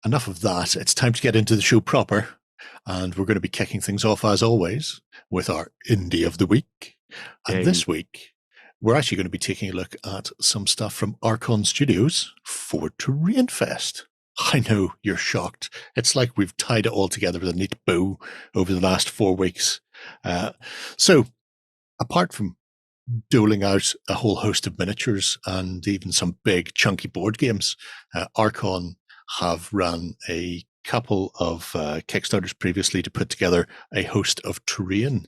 enough of that. It's time to get into the show proper. And we're going to be kicking things off, as always, with our Indie of the Week. And this week, we're actually going to be taking a look at some stuff from Archon Studios for TerrainFest. I know you're shocked. It's like we've tied it all together with a neat bow over the last 4 weeks. So, apart from doling out a whole host of miniatures and even some big chunky board games, Archon have run a couple of Kickstarters previously to put together a host of terrain.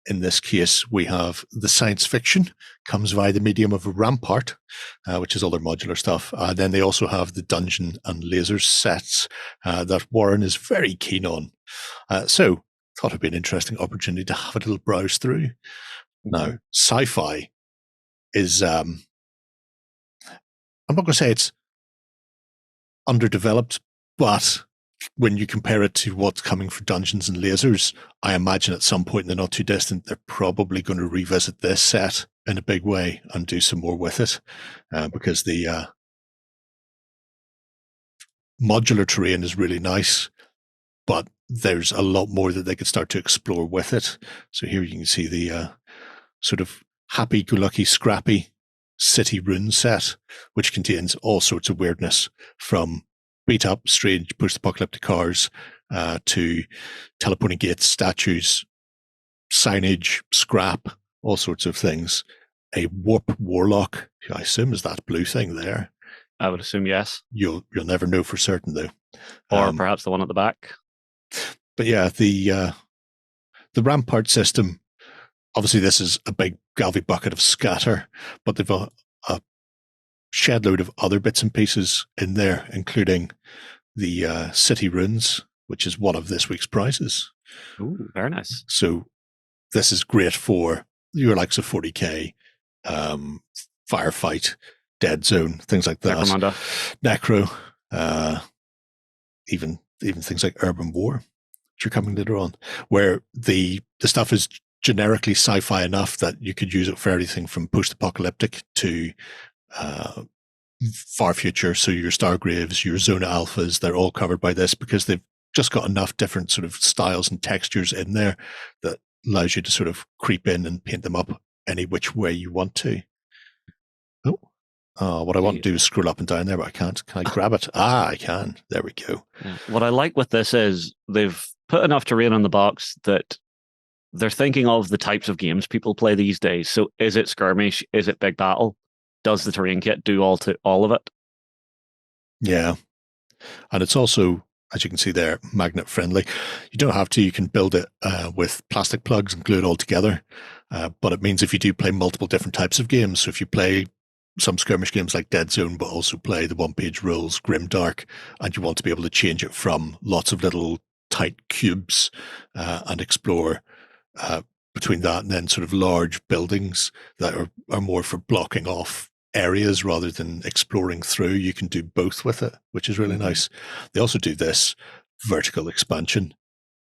In this case, we have the science fiction, comes via the medium of a rampart, which is all their modular stuff. Then they also have the dungeon and lasers sets that Warren is very keen on. So thought it'd be an interesting opportunity to have a little browse through. Now, Sci-Fi is, I'm not going to say it's underdeveloped, but when you compare it to what's coming for Dungeons and Lasers, I imagine at some point in the not too distant, they're probably going to revisit this set in a big way and do some more with it, because the modular terrain is really nice, but there's a lot more that they could start to explore with it. So here you can see the sort of happy-go-lucky, scrappy city rune set, which contains all sorts of weirdness, from beat up, strange post-apocalyptic cars to teleporting gates, statues, signage, scrap, all sorts of things. A warp warlock, I assume is that blue thing there. I would assume yes. You'll never know for certain though. Or perhaps the one at the back. But yeah, the rampart system, obviously this is a big Galvi bucket of scatter, but they've a shed load of other bits and pieces in there, including the city runes, which is one of this week's prizes. Ooh, very nice. So this is great for your likes of 40k, Firefight, Dead Zone, things like that. Necro, even things like Urban War, which are coming later on, where the stuff is generically sci-fi enough that you could use it for everything from post-apocalyptic to far future. So your Stargraves, your Zona Alphas, they're all covered by this because they've just got enough different sort of styles and textures in there that allows you to sort of creep in and paint them up any which way you want to. What I want to do is scroll up and down there, but I can't. Can I grab it? I can. There we go. Yeah. What I like with this is they've put enough terrain on the box that they're thinking of the types of games people play these days. So is it skirmish? Is it big battle? Does the terrain kit do all of it? Yeah. And it's also, as you can see there, magnet friendly. You don't have to. You can build it with plastic plugs and glue it all together. But it means if you do play multiple different types of games, so if you play some skirmish games like Dead Zone, but also play the one-page rules, Grimdark, and you want to be able to change it from lots of little tight cubes and explore between that and then sort of large buildings that are more for blocking off areas rather than exploring through, you can do both with it, which is really nice. They also do this vertical expansion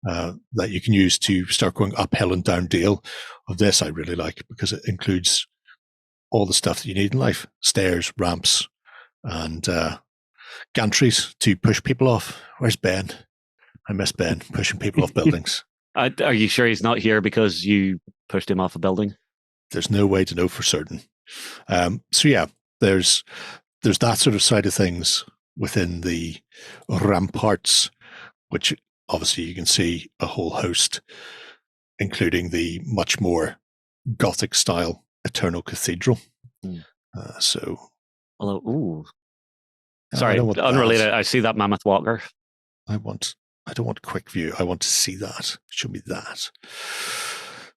that you can use to start going uphill and down dale. Of this I really like because it includes all the stuff that you need in life: stairs, ramps, and gantries to push people off. Where's Ben? I miss Ben pushing people off buildings. Are you sure he's not here because you pushed him off a building? There's no way to know for certain. So yeah, there's that sort of side of things within the ramparts, which obviously you can see a whole host, including the much more Gothic style Eternal Cathedral. Sorry, unrelated. I see that Mammoth Walker. I don't want quick view. I want to see that. Show me that.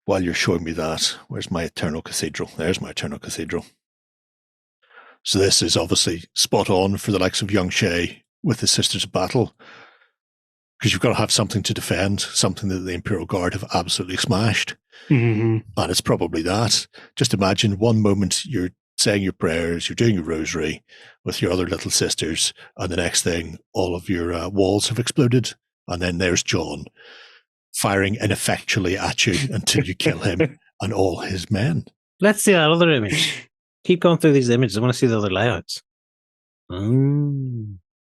While you're showing me that, where's my Eternal Cathedral? There's my Eternal Cathedral. So this is obviously spot on for the likes of Young Shay with the Sisters of Battle, because you've got to have something to defend, something that the Imperial Guard have absolutely smashed. Mm-hmm. And it's probably that. Just imagine one moment you're saying your prayers, you're doing your rosary with your other little sisters, and the next thing, all of your walls have exploded. And then there's John firing ineffectually at you until you kill him and all his men. Let's see that other image. Keep going through these images. I want to see the other layouts.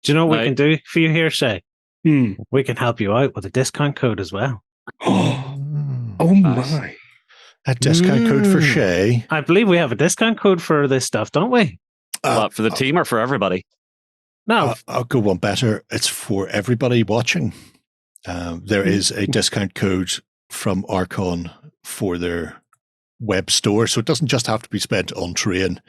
Do you know what we Right. can do for you here, Shay? Hmm. We can help you out with a discount code as well. Oh Nice. my. A discount code for Mm. Shay. I believe we have a discount code for this stuff, don't we? What, for the team or for everybody? No. I'll go one better. It's for everybody watching. There is a discount code from Archon for their web store, so it doesn't just have to be spent on Terrain.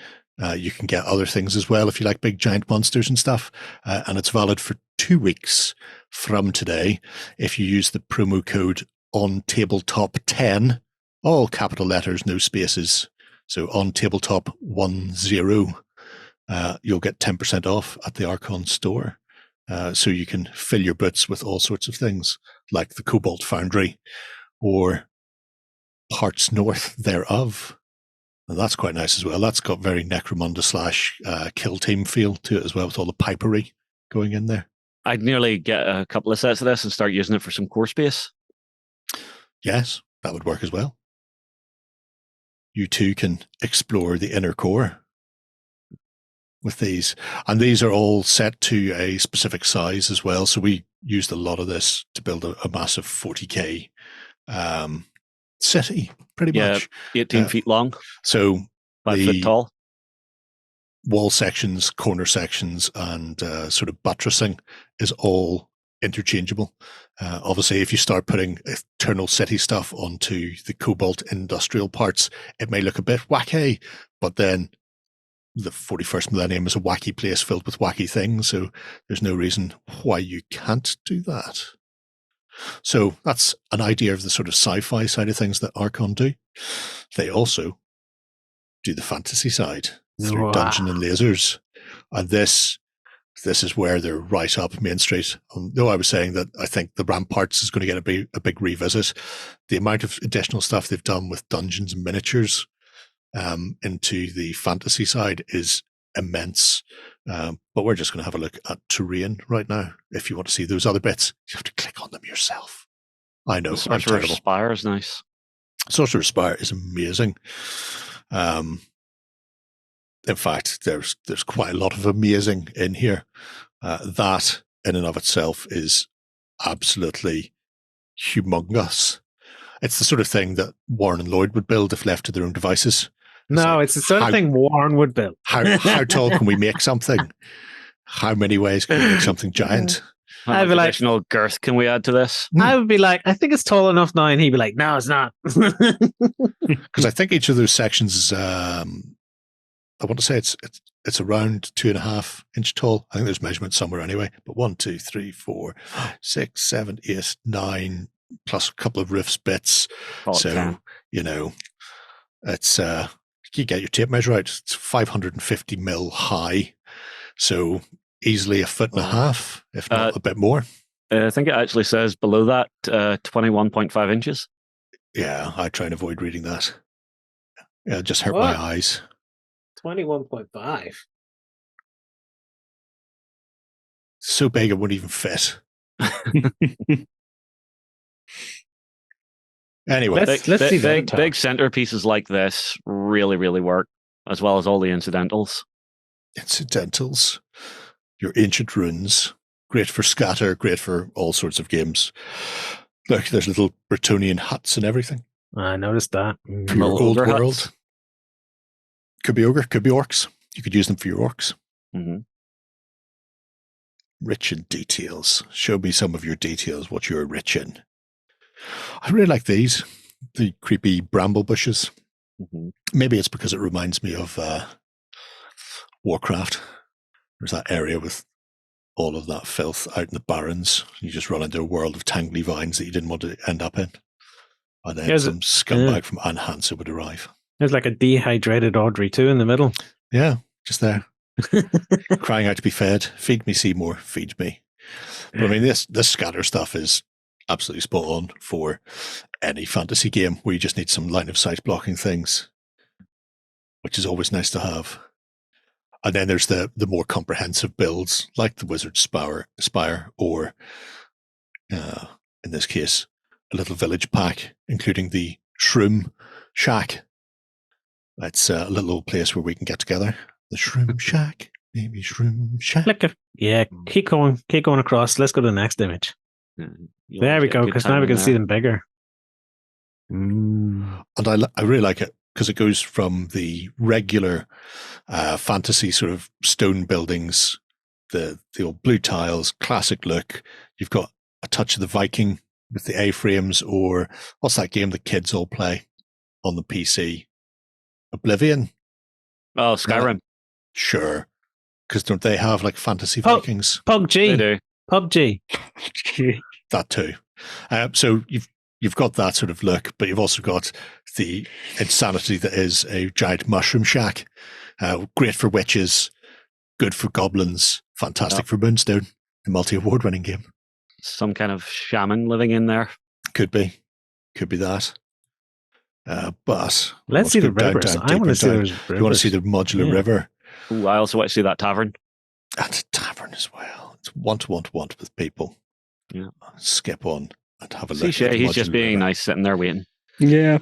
You can get other things as well if you like big giant monsters and stuff, and it's valid for 2 weeks from today if you use the promo code OnTableTop10, all capital letters, no spaces. So OnTableTop10, you'll get 10% off at the Archon store. So you can fill your boots with all sorts of things like the Cobalt Foundry or parts north thereof. And that's quite nice as well. That's got very Necromunda / Kill Team feel to it as well, with all the pipery going in there. I'd nearly get a couple of sets of this and start using it for some core space. Yes, that would work as well. You too can explore the inner core with these. And these are all set to a specific size as well. So we used a lot of this to build a massive 40k city, pretty much. 18 feet long, So 5 foot tall. Wall sections, corner sections, and sort of buttressing is all interchangeable. Obviously, if you start putting Eternal City stuff onto the Cobalt industrial parts, it may look a bit wacky, but then the 41st millennium is a wacky place filled with wacky things, so there's no reason why you can't do that. So that's an idea of the sort of sci-fi side of things that Archon do. They also do the fantasy side through Dungeon and Lasers. And this is where they're right up Main Street. Though I was saying that I think the Ramparts is going to get a big revisit. The amount of additional stuff they've done with dungeons and miniatures into the fantasy side is immense. But we're just going to have a look at Terrain right now. If you want to see those other bits, you have to click on them yourself. I know. Sorcerer's Spire is nice. Sorcerer's Spire is amazing. In fact, there's quite a lot of amazing in here. That in and of itself is absolutely humongous. It's the sort of thing that Warren and Lloyd would build if left to their own devices. No, it's the sort of thing Warren would build. How tall can we make something? How many ways can we make something giant? How much additional girth can we add to this? I would be like, I think it's tall enough now, and he'd be like, no, it's not. Because I think each of those sections is, I want to say it's around 2.5 inch tall. I think there's measurements somewhere anyway. But 1, 2, 3, 4, 6, 7, 8, 9, plus a couple of roofs bits. So, you know, it's you get your tape measure out. It's 550 mil high. So easily 1.5 feet, if not a bit more. I think it actually says below that 21.5 inches. Yeah, I try and avoid reading that. Yeah, it just hurt my eyes. 21.5. So big it wouldn't even fit. Anyway, let's see big centerpieces like this really, really work, as well as all the incidentals. Incidentals, your ancient runes, great for scatter, great for all sorts of games. Look, there's little Bretonian huts and everything. I noticed that. For your old world. Could be ogre, could be orcs. You could use them for your orcs. Mm-hmm. Rich in details. Show me some of your details, what you're rich in. I really like these, the creepy bramble bushes. Mm-hmm. Maybe it's because it reminds me of Warcraft. There's that area with all of that filth out in the barrens. You just run into a world of tangly vines that you didn't want to end up in. And then some scumbag from Anhansa would arrive. There's like a dehydrated Audrey too in the middle. Yeah, just there. Crying out to be fed. Feed me, Seymour. Feed me. But I mean, this scatter stuff is absolutely spot on for any fantasy game where you just need some line of sight blocking things, which is always nice to have. And then there's the more comprehensive builds like the Wizard Spire or, in this case, a little village pack, including the Shroom Shack. It's a little old place where we can get together. The Shroom Shack. Maybe Shroom Shack. Yeah, keep going across. Let's go to the next image. You'll There we get go, good because now we timing can see there. them bigger. Mm. And I really like it because it goes from the regular fantasy sort of stone buildings, the old blue tiles, classic look. You've got a touch of the Viking with the A-frames, or what's that game the kids all play on the PC? Oblivion? Oh, Skyrim. Sure. Because don't they have like fantasy Vikings? They PUBG. do. PUBG. That too. So you've got that sort of look, but you've also got the insanity that is a giant mushroom shack. Great for witches, good for goblins, fantastic for Moonstone, the multi-award winning game. Some kind of shaman living in there. Could be that. But Let's see the rivers. I want to see those rivers. You want to see the modular river. Ooh, I also want to see that tavern. And a tavern as well. It's want with people. Yeah. Skip on and have a look. See, Shay, he's just being river. nice, sitting there waiting. Yeah.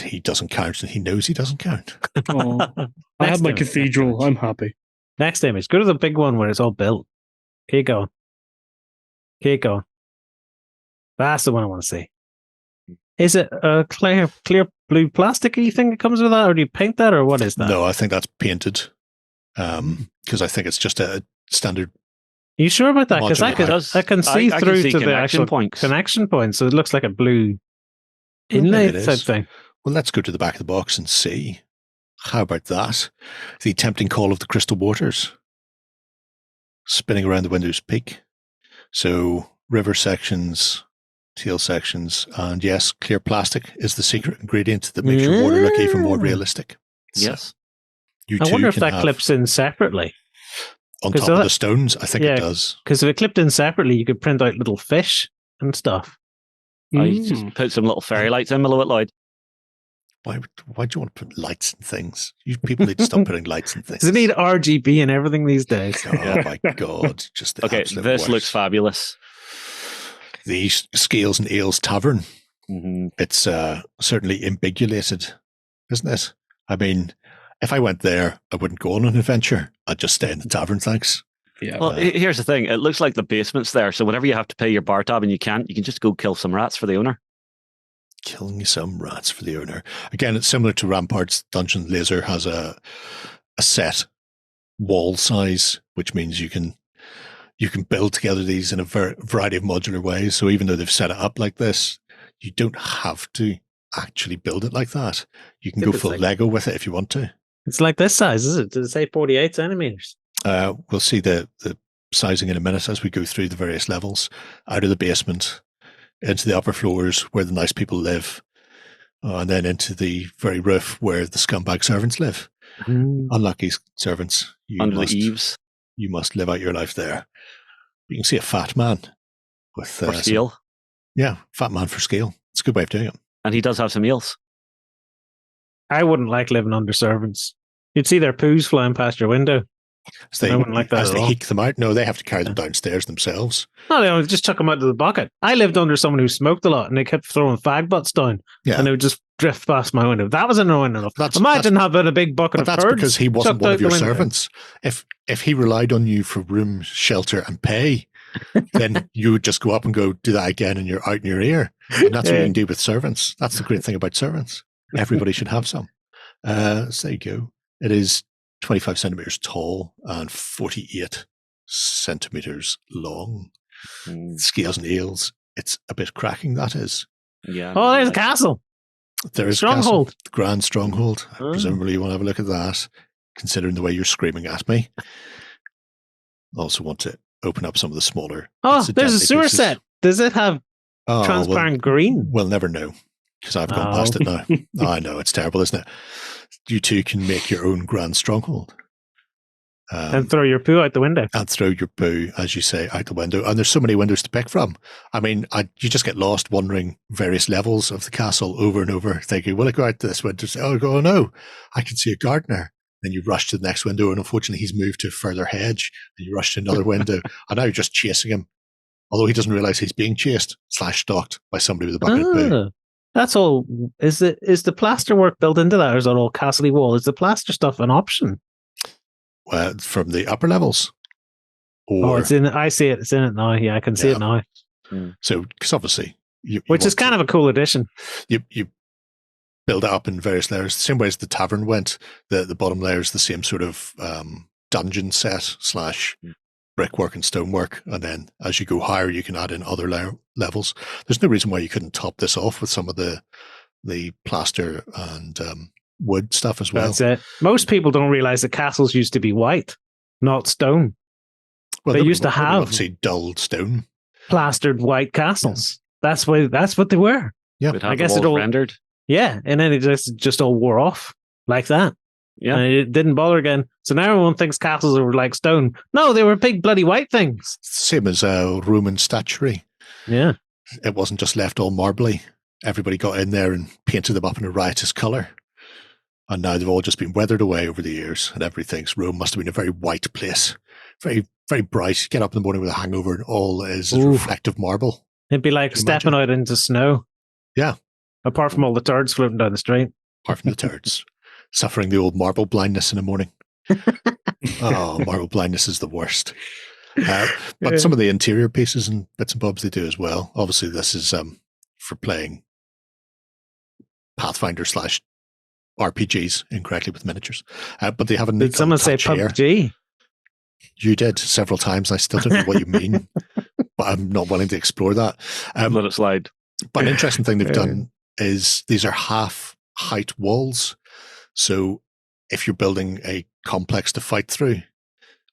He doesn't count, and he knows he doesn't count. Oh, I have my cathedral. I'm happy. Next image. Go to the big one where it's all built. Keep going. That's the one I want to see. Is it a clear blue plasticky thing that comes with that, or do you paint that, or what is that? No, I think that's painted. Because I think it's just a standard. Are you sure about that? Because I can see through to the actual connection point, so it looks like a blue inlay type thing. Well, let's go to the back of the box and see. How about that? The tempting call of the crystal waters. Spinning around the window's peak. So river sections, tail sections, and yes, clear plastic is the secret ingredient that makes your water look even more realistic. Yes. So I wonder if that clips in separately. On top of the stones, I think it does. Because if it clipped in separately, you could print out little fish and stuff. You just put some little fairy lights in below it, Lloyd. Why do you want to put lights and things? You people need to stop putting lights and things. Does it need RGB and everything these days? Oh my God. Just the okay, this worst. Looks fabulous. The Scales and Ales Tavern. Mm-hmm. It's certainly imbigulated, isn't it? I mean, if I went there, I wouldn't go on an adventure. I'd just stay in the tavern, thanks. Yeah. Well, here's the thing. It looks like the basement's there, so whenever you have to pay your bar tab and you can just go kill some rats for the owner. Killing some rats for the owner. Again, it's similar to Rampart's Dungeon Laser has a set wall size, which means you can build together these in a variety of modular ways. So even though they've set it up like this, you don't have to actually build it like that. You can go full Lego with it if you want to. It's like this size, is it? Does it say 48 centimeters? We'll see the sizing in a minute as we go through the various levels. Out of the basement, into the upper floors where the nice people live, and then into the very roof where the scumbag servants live. Unlucky servants. Under the eaves. You must live out your life there. You can see a fat man with for scale. Fat man for scale. It's a good way of doing it. And he does have some eels. I wouldn't like living under servants. You'd see their poos flying past your window. I wouldn't like that as they heek them out. No, they have to carry them downstairs themselves. No, they would just chuck them out of the bucket. I lived under someone who smoked a lot, and they kept throwing fag butts down, and they would just drift past my window. That was annoying enough. Imagine having a big bucket of turds. That's because he wasn't one of your servants. If he relied on you for room, shelter, and pay, then you would just go up and go do that again, and you're out in your ear. And that's what you can do with servants. That's the great thing about servants. Everybody should have some. So there you go. It is 25 centimeters tall and 48 centimeters long. Scales and Ales. It's a bit cracking, that is. Yeah. Oh, there's a castle. There is stronghold. The Grand Stronghold. Presumably you want to have a look at that, considering the way you're screaming at me. Also want to open up some of the smaller. Oh, there's a sewer set. Does it have transparent green? We'll never know, because I've gone past it now. I know, it's terrible, isn't it? You two can make your own Grand Stronghold. And throw your poo out the window. And throw your poo, as you say, out the window. And there's so many windows to pick from. I mean, you just get lost wandering various levels of the castle over and over, thinking, will I go out to this window? Oh, no, I can see a gardener. Then you rush to the next window, and unfortunately he's moved to a further hedge. And you rush to another window, and now you're just chasing him. Although he doesn't realize he's being chased / stalked by somebody with a bucket of poo. That's all. Is the plaster work built into that, or is that all castle wall? Is the plaster stuff an option? from the upper levels. Or, it's in. I see it. It's in it now. Yeah, I can see it now. So, because obviously, which is kind of a cool addition. You build it up in various layers, the same way as the tavern went. The bottom layer is the same sort of dungeon set / brickwork and stonework, and then as you go higher, you can add in other levels. There's no reason why you couldn't top this off with some of the plaster and wood stuff as well. That's it. Most people don't realize that castles used to be white, not stone. Well, they used to have obviously dulled stone, plastered white castles. Yeah. That's what they were. Yeah, I guess it all rendered. Yeah, and then it just all wore off like that. Yeah, and it didn't bother again. So now everyone thinks castles were like stone. No, they were big bloody white things. Same as Roman statuary. Yeah, it wasn't just left all marbly. Everybody got in there and painted them up in a riotous color. And now they've all just been weathered away over the years, and everything's Rome must have been a very white place. Very, very bright. You get up in the morning with a hangover and all is reflective marble. It'd be like stepping out into snow. Yeah. Apart from all the turds floating down the street. Apart from the turds. Suffering the old marble blindness in the morning. Oh, marble blindness is the worst. But some of the interior pieces and bits and bobs they do as well. Obviously, this is for playing Pathfinder / RPGs incorrectly with miniatures. But they have a Did someone say PUBG? You did several times. I still don't know what you mean, but I'm not willing to explore that. Let it slide. But an interesting thing they've done is these are half height walls. So if you're building a complex to fight through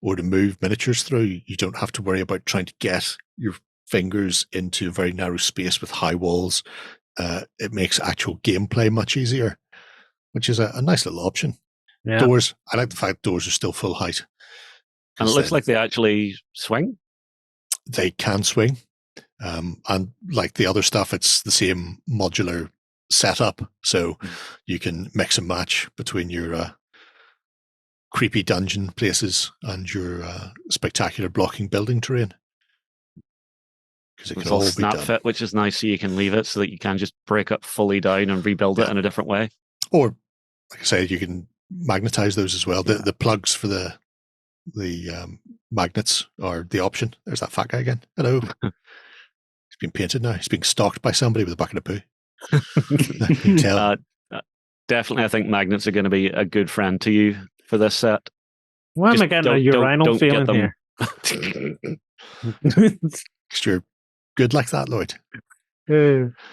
or to move miniatures through, you don't have to worry about trying to get your fingers into a very narrow space with high walls. It makes actual gameplay much easier, which is a nice little option. Yeah. Doors, I like the fact doors are still full height. And it looks like they actually swing. They can swing. And like the other stuff, it's the same modular setup. So you can mix and match between your creepy dungeon places and your spectacular blocking building terrain. Because it can all be snap done. Fit, which is nice, so you can leave it so that you can just break it fully down and rebuild it in a different way. Or, like I say, you can magnetize those as well. The plugs for the magnets are the option. There's that fat guy again. Hello. He's been painted now. He's being stalked by somebody with a bucket of poo. You can tell. Definitely, I think magnets are going to be a good friend to you for this set. Why am I getting a urinal feeling here? Because you're good like that, Lloyd.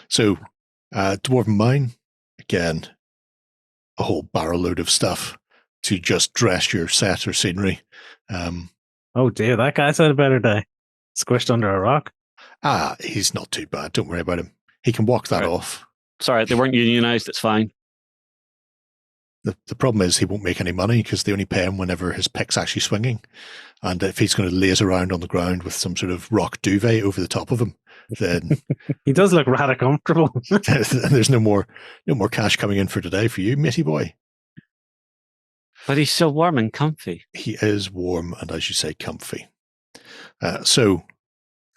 So, Dwarven Mine, again, a whole barrel load of stuff to just dress your set or scenery. Oh dear, that guy's had a better day. Squished under a rock. He's not too bad. Don't worry about him. He can walk that off. Sorry, they weren't unionized. It's fine. The problem is he won't make any money because they only pay him whenever his pick's actually swinging. And if he's going to laze around on the ground with some sort of rock duvet over the top of him, then he does look rather comfortable. There's no more cash coming in for today for you, matey boy. But he's so warm and comfy. He is warm and, as you say, comfy. So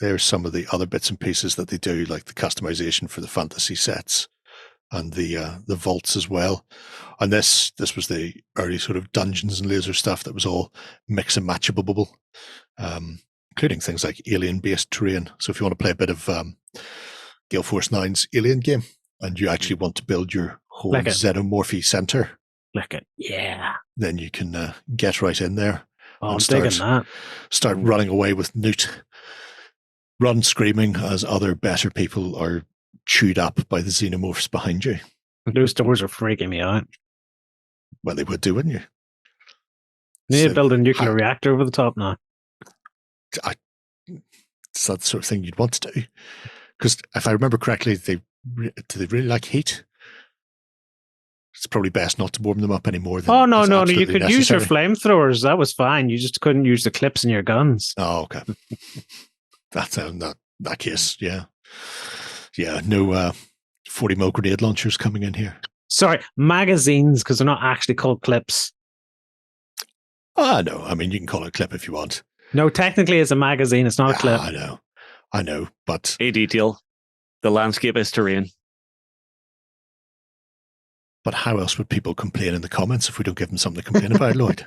there's some of the other bits and pieces that they do, like the customization for the fantasy sets and the vaults as well. And this was the early sort of Dungeons and Laser stuff that was all mix and matchable, including things like alien-based terrain. So if you want to play a bit of Gale Force 9's Alien game and you actually want to build your whole xenomorphy center, then you can get right in there and start running away with Newt. Run screaming as other better people are chewed up by the xenomorphs behind you. Those doors are freaking me out. Well, they would do, wouldn't you? You need to build a nuclear reactor over the top now. Is that the sort of thing you'd want to do? Because if I remember correctly, do they really like heat? It's probably best not to warm them up anymore. No. You could use your flamethrowers. That was fine. You just couldn't use the clips in your guns. Oh, okay. That's that case, yeah. Yeah, no 40mm grenade launchers coming in here. Sorry, magazines, because they're not actually called clips. No, I mean, you can call it a clip if you want. No, technically it's a magazine. It's not a clip. I know, but... A detail. The landscape is terrain. But how else would people complain in the comments if we don't give them something to complain about, Lloyd?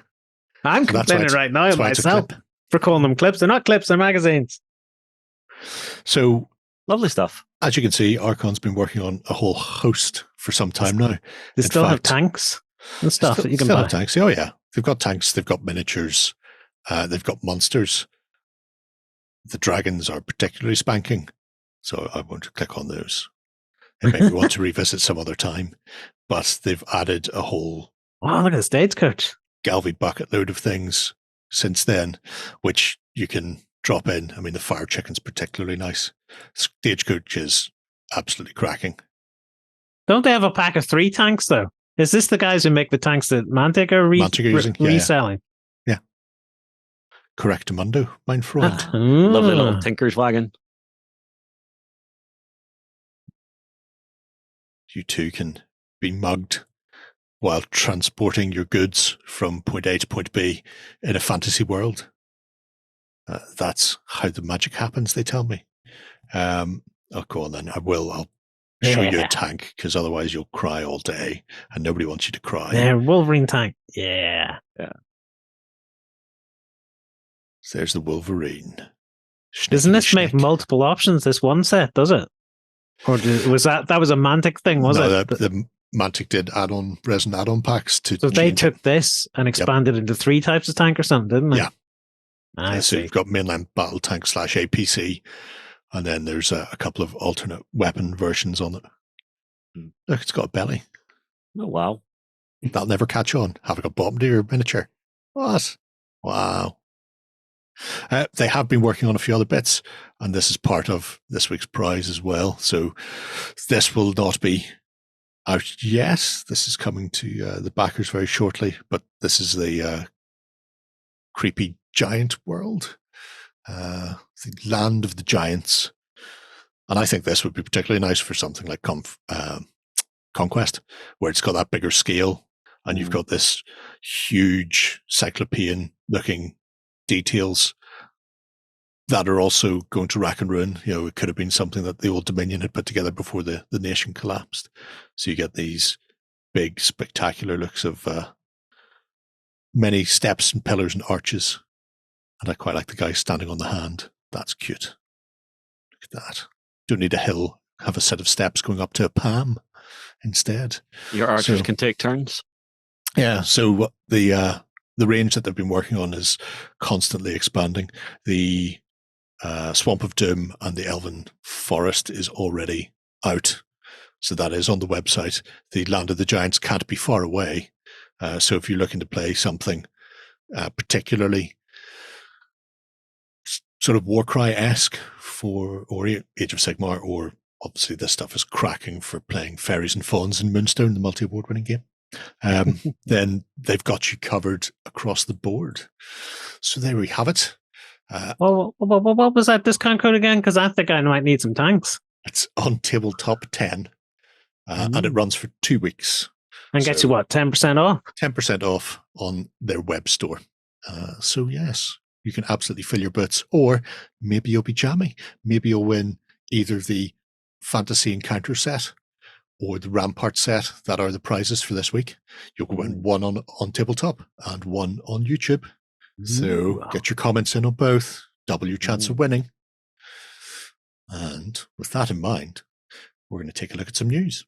I'm complaining right now myself for calling them clips. They're not clips, they're magazines. So lovely stuff. As you can see, Archon's been working on a whole host for some time now. They still have tanks and stuff that you can buy. Have tanks. Oh yeah, they've got tanks. They've got miniatures. They've got monsters. The dragons are particularly spanking, so I won't click on those. It may want to revisit some other time. But they've added a whole look at the stagecoach. Galvy bucket load of things since then, which you can drop in. I mean, the fire chicken's particularly nice. Stagecoach is absolutely cracking. Don't they have a pack of 3 tanks, though? Is this the guys who make the tanks that Mantic are reselling? Yeah. Correctamundo, mein Freund. Lovely little tinker's wagon. You too can be mugged while transporting your goods from point A to point B in a fantasy world. That's how the magic happens, they tell me. I'll go on then. I'll show you a tank, because otherwise you'll cry all day, and nobody wants you to cry. Yeah, Wolverine tank. Yeah. So there's the Wolverine. Doesn't this make multiple options, this one set, does it? Or was that was a Mantic thing, was it? The Mantic did resin add-on packs to. So they took this and expanded into 3 types of tank or something, didn't they? Yeah. So you've got mainline battle tank / APC, and then there's a couple of alternate weapon versions on it. Look, it's got a belly. Oh wow! That'll never catch on. Having a bottom to your miniature. What? Wow. They have been working on a few other bits, and this is part of this week's prize as well. So this will not be out yet. This is coming to the backers very shortly, but this is the creepy giant world, the land of the giants. And I think this would be particularly nice for something like Conquest, where it's got that bigger scale, and you've got this huge cyclopean looking details that are also going to rack and ruin. You know, it could have been something that the Old Dominion had put together before the nation collapsed. So you get these big, spectacular looks of many steps and pillars and arches. And I quite like the guy standing on the hand. That's cute. Look at that. Don't need a hill. Have a set of steps going up to a palm instead. Your archers can take turns. Yeah. So the range that they've been working on is constantly expanding. The Swamp of Doom and the Elven Forest is already out. So that is on the website. The Land of the Giants can't be far away. So if you're looking to play something particularly sort of Warcry-esque or Age of Sigmar, or obviously this stuff is cracking for playing Fairies and Fawns in Moonstone, the multi-award winning game, then they've got you covered across the board. So there we have it. Well, what was that discount code again? Because I think I might need some tanks. It's OnTableTop 10, and it runs for 2 weeks. And gets you what, 10% off? 10% off on their web store. So yes, you can absolutely fill your boots, or maybe you'll be jammy. Maybe you'll win either the Fantasy Encounter set or the Rampart set that are the prizes for this week. You'll win one on tabletop and one on YouTube. So get your comments in on both. Double your chance of winning. And with that in mind, we're going to take a look at some news.